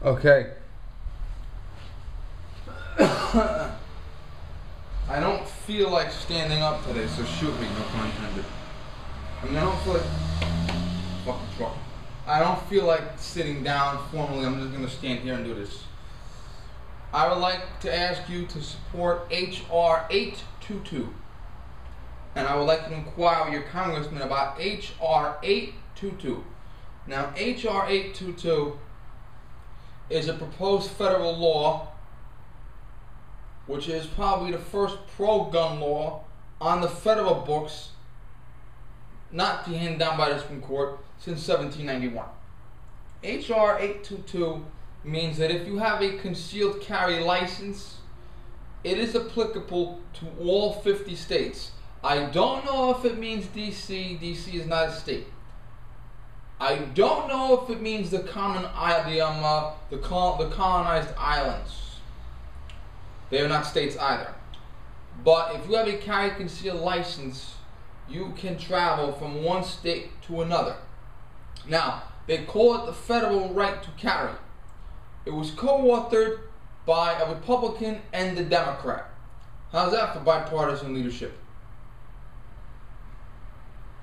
Okay. I don't feel like standing up today, so shoot me, no pun intended. I mean, I don't feel like fucking truck. I don't feel like sitting down formally. I'm just gonna stand here and do this. I would like to ask you to support H.R. 822. And I would like to inquire with your congressman about H.R. 822. Now, H.R. 822 is a proposed federal law, which is probably the first pro-gun law on the federal books, not to be handed down by the Supreme Court, since 1791. H.R. 822 means that if you have a concealed carry license, it is applicable to all 50 states. I don't know if it means DC. DC is not a state. I don't know if it means the colonized islands. They are not states either. But if you have a carry concealed license, you can travel from one state to another. Now, they call it the federal right to carry. It was co-authored by a Republican and a Democrat. How's that for bipartisan leadership?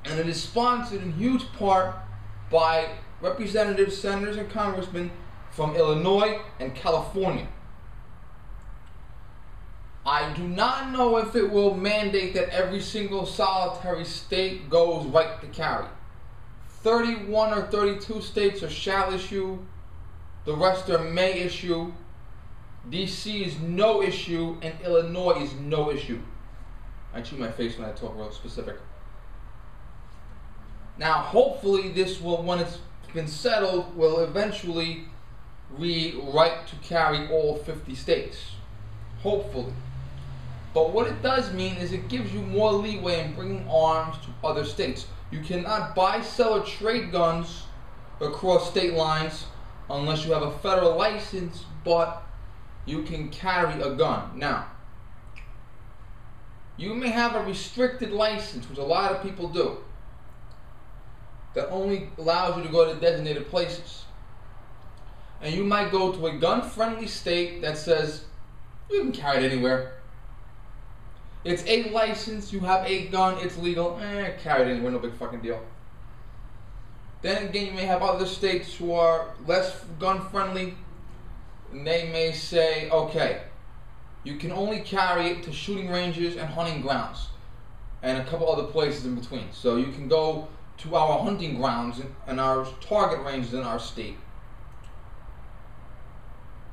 And it is sponsored in huge part by representatives, senators, and congressmen from Illinois and California. I do not know if it will mandate that every single solitary state goes right to carry. 31 or 32 states are shall issue. The rest are may issue. DC is no issue, and Illinois is no issue. I chew my face when I talk real specific. Now, hopefully this will, when it's been settled, will eventually read right to carry all 50 states. Hopefully. But what it does mean is it gives you more leeway in bringing arms to other states. You cannot buy, sell, or trade guns across state lines unless you have a federal license, but you can carry a gun. Now, you may have a restricted license, which a lot of people do, that only allows you to go to designated places. And you might go to a gun-friendly state that says you can carry it anywhere. It's a license, you have a gun, it's legal, carry it anywhere, no big fucking deal. Then again, you may have other states who are less gun-friendly, and they may say, okay, you can only carry it to shooting ranges and hunting grounds, and a couple other places in between. So you can go to our hunting grounds and our target ranges in our state.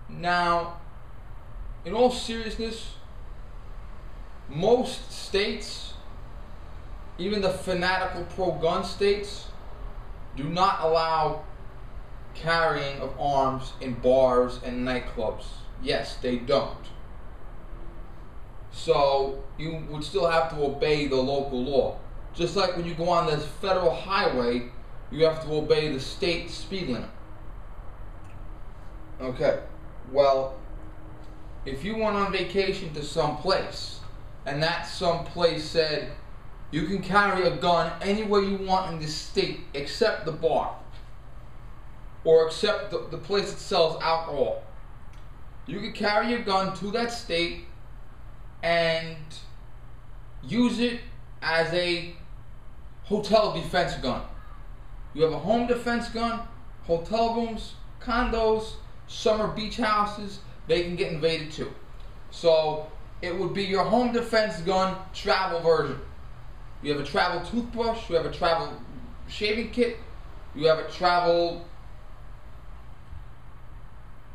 Now, in all seriousness, most states, even the fanatical pro-gun states, do not allow carrying of arms in bars and nightclubs. Yes, they don't. So you would still have to obey the local law. Just like when you go on this federal highway, you have to obey the state speed limit. Okay, well, if you went on vacation to some place, and that some place said, you can carry a gun anywhere you want in this state except the bar, or except the place that sells alcohol. You can carry your gun to that state and use it as a hotel defense gun. You have a home defense gun, hotel rooms, condos, summer beach houses, they can get invaded too. So it would be your home defense gun travel version. You have a travel toothbrush, you have a travel shaving kit, you have a travel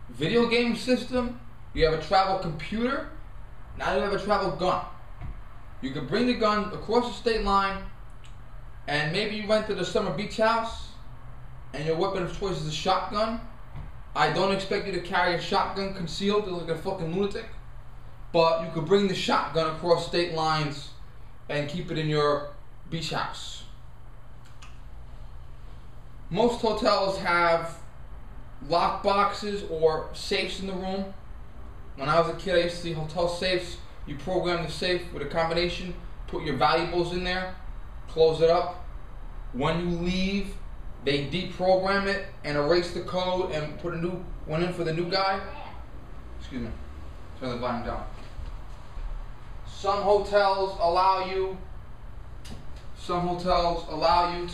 video game system, you have a travel computer, now you have a travel gun. You can bring the gun across the state line, and maybe you rented a summer beach house, and your weapon of choice is a shotgun. I don't expect you to carry a shotgun concealed like a fucking lunatic, but you could bring the shotgun across state lines and keep it in your beach house. Most hotels have lock boxes or safes in the room. When I was a kid, I used to see hotel safes. You program the safe with a combination, put your valuables in there, close it up. When you leave, they deprogram it and erase the code and put a new one in for the new guy. Excuse me. Turn the volume down. Some hotels allow you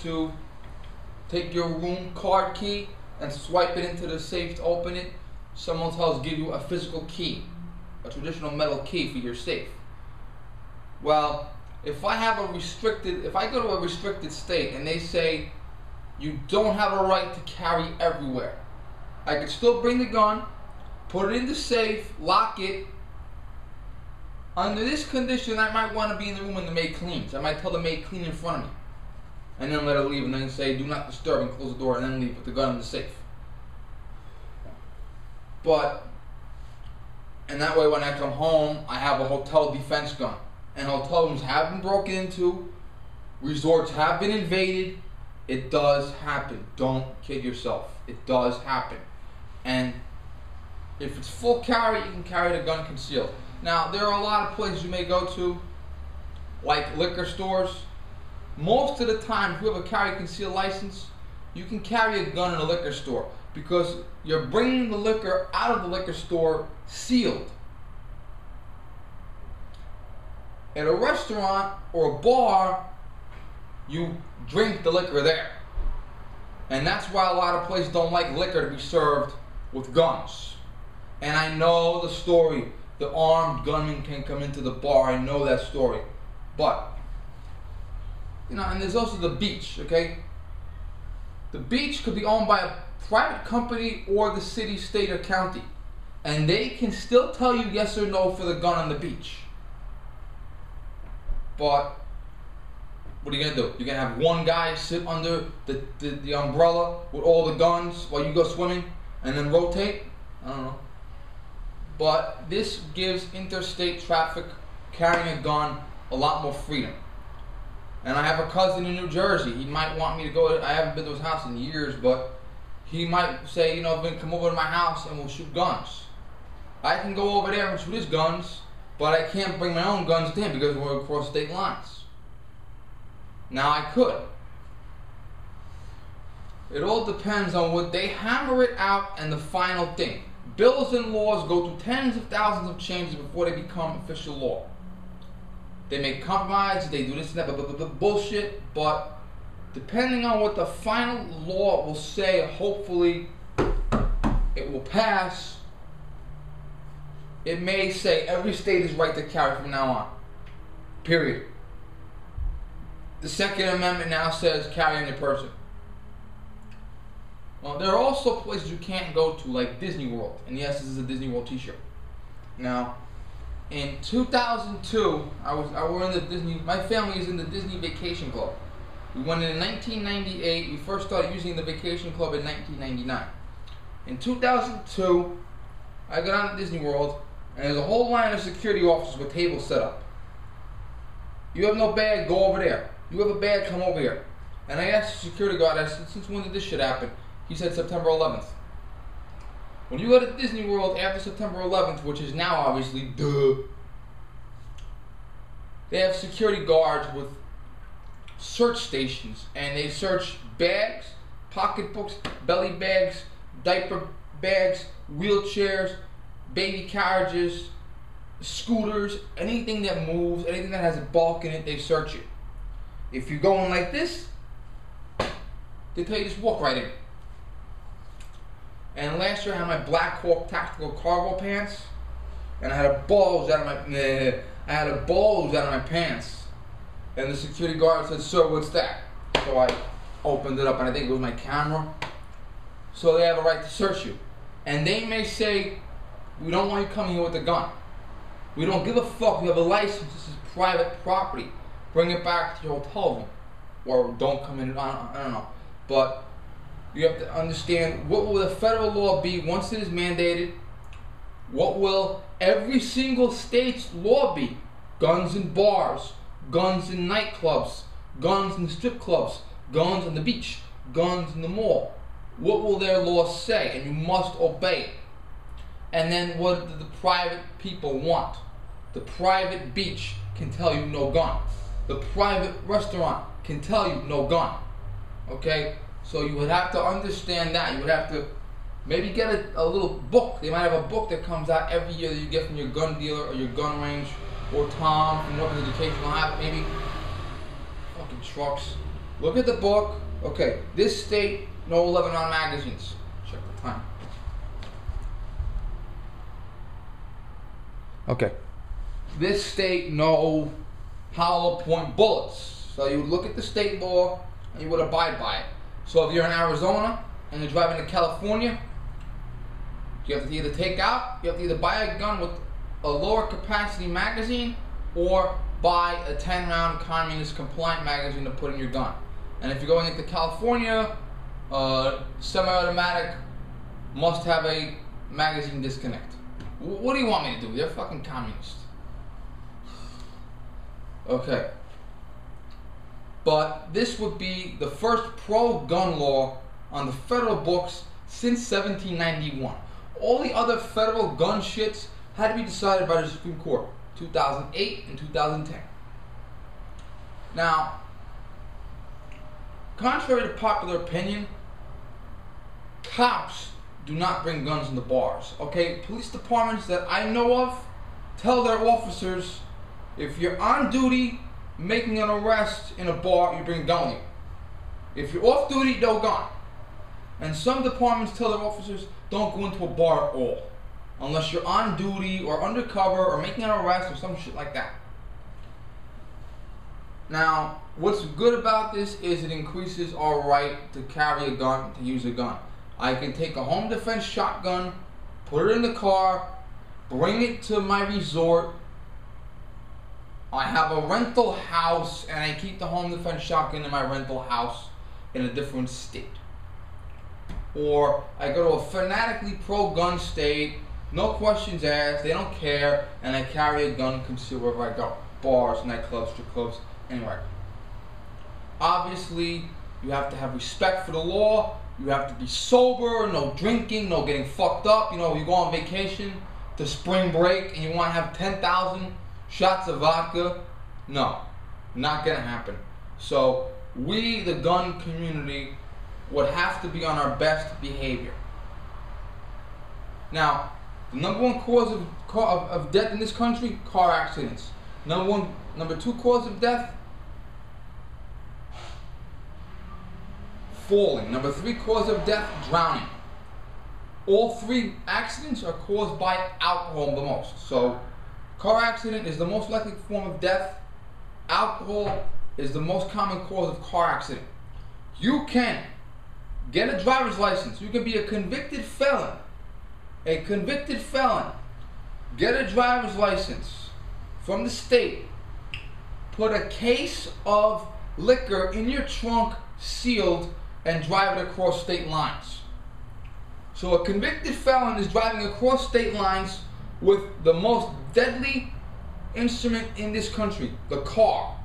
to take your room card key and swipe it into the safe to open it. Some hotels give you a physical key, a traditional metal key for your safe. Well, if I go to a restricted state and they say you don't have a right to carry everywhere, I could still bring the gun, put it in the safe, lock it. Under this condition, I might want to be in the room when the maid cleans. I might tell the maid clean in front of me, and then let her leave, and then say do not disturb and close the door, and then leave with the gun in the safe. And that way when I come home, I have a hotel defense gun. And hotel rooms have been broken into, resorts have been invaded. It does happen. Don't kid yourself. It does happen. And if it's full carry, you can carry the gun concealed. Now, there are a lot of places you may go to, like liquor stores. Most of the time, if you have a carry concealed license, you can carry a gun in a liquor store because you're bringing the liquor out of the liquor store sealed. At a restaurant or a bar, you drink the liquor there. And that's why a lot of places don't like liquor to be served with guns. And I know the story. The armed gunman can come into the bar. I know that story. But, and there's also the beach, okay? The beach could be owned by a private company or the city, state, or county. And they can still tell you yes or no for the gun on the beach. But what are you going to do? You're going to have one guy sit under the umbrella with all the guns while you go swimming and then rotate? I don't know. But this gives interstate traffic carrying a gun a lot more freedom. And I have a cousin in New Jersey. He might want me to go. I haven't been to his house in years, but he might say, Vin, come over to my house and we'll shoot guns. I can go over there and shoot his guns, but I can't bring my own guns to him because we're across state lines. Now I could. It all depends on what they hammer it out and the final thing. Bills and laws go through tens of thousands of changes before they become official law. They make compromises, they do this and that, bullshit, but depending on what the final law will say, hopefully it will pass. It may say every state is right to carry from now on. Period. The Second Amendment now says carry on your person. Well, there are also places you can't go to, like Disney World. And yes, this is a Disney World t-shirt. Now, in 2002, my family is in the Disney Vacation Club. We went in 1998. We first started using the Vacation Club in 1999. In 2002, I got on at Disney World, and there's a whole line of security officers with tables set up. You have no bag, go over there. You have a bag, come over here. And I asked the security guard, I said, since when did this shit happen? He said September 11th. When you go to Disney World after September 11th, which is now obviously, they have security guards with search stations, and they search bags, pocketbooks, belly bags, diaper bags, wheelchairs, baby carriages, scooters, anything that moves, anything that has a bulk in it, they search it. If you're going like this, they tell you just walk right in. And last year I had my Black Hawk tactical cargo pants, and I had a bulge out of my pants. And the security guard said, "Sir, what's that?" So I opened it up, and I think it was my camera. So they have a right to search you. And they may say, "We don't want you coming here with a gun. We don't give a fuck. You have a license. This is private property. Bring it back to your hotel room. Or don't come in." I don't know. But you have to understand, what will the federal law be once it is mandated? What will every single state's law be? Guns in bars, guns in nightclubs, guns in strip clubs, guns on the beach, guns in the mall. What will their laws say? And you must obey it. And then what do the private people want? The private beach can tell you no gun. The private restaurant can tell you no gun. Okay? So you would have to understand that. You would have to maybe get a little book. They might have a book that comes out every year that you get from your gun dealer or your gun range or Tom from Weapons Educational Habit, maybe. Fucking trucks. Look at the book. Okay, this state, no 11-round magazines. Check the time. Okay. This state, no hollow point bullets. So you would look at the state law and you would abide by it. So if you're in Arizona and you're driving to California, you have to either take out, you have to either buy a gun with a lower capacity magazine or buy a 10-round communist compliant magazine to put in your gun. And if you're going into California, semi-automatic must have a magazine disconnect. What do you want me to do? They're fucking communist. Okay. But this would be the first pro-gun law on the federal books since 1791. All the other federal gun shits had to be decided by the Supreme Court, 2008 and 2010. Now, contrary to popular opinion, cops do not bring guns in the bars. Okay, police departments that I know of tell their officers, if you're on duty making an arrest in a bar, you bring a gun with you. If you're off duty, no gun. And some departments tell their officers, don't go into a bar at all, unless you're on duty or undercover or making an arrest or some shit like that. Now, what's good about this is it increases our right to carry a gun, to use a gun. I can take a home defense shotgun, put it in the car, bring it to my resort. I have a rental house and I keep the home defense shotgun in my rental house in a different state. Or I go to a fanatically pro-gun state, no questions asked, they don't care, and I carry a gun concealed wherever I go. Bars, nightclubs, strip clubs, anywhere. Obviously, you have to have respect for the law. You have to be sober, no drinking, no getting fucked up. You know, you go on vacation to spring break and you want to have 10,000 shots of vodka. No, not gonna happen. So we, the gun community, would have to be on our best behavior. Now, the number one cause of death in this country, car accidents. Number two cause of death, falling. Number three cause of death, drowning. All three accidents are caused by alcohol the most. So, car accident is the most likely form of death. Alcohol is the most common cause of car accident. You can get a driver's license. You can be a convicted felon. A convicted felon. Get a driver's license from the state. Put a case of liquor in your trunk, sealed, and drive it across state lines. So a convicted felon is driving across state lines with the most deadly instrument in this country, the car.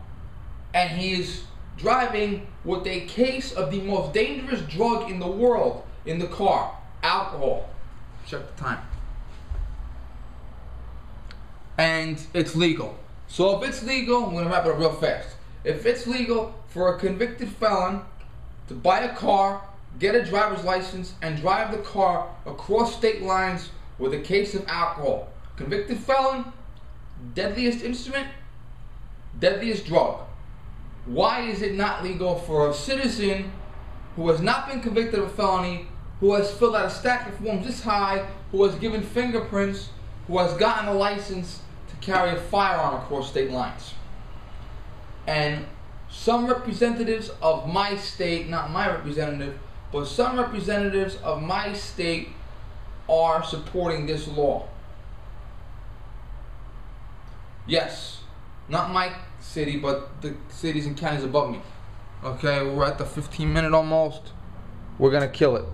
And he is driving with a case of the most dangerous drug in the world in the car, alcohol. Check the time. And it's legal. So if it's legal, I'm gonna wrap it up real fast. If it's legal for a convicted felon to buy a car, get a driver's license, and drive the car across state lines with a case of alcohol. Convicted felon, deadliest instrument, deadliest drug. Why is it not legal for a citizen who has not been convicted of a felony, who has filled out a stack of forms this high, who has given fingerprints, who has gotten a license to carry a firearm across state lines? And some representatives of my state, not my representative, but some representatives of my state are supporting this law. Yes, not my city, but the cities and counties above me. Okay, we're at the 15-minute almost. We're gonna kill it.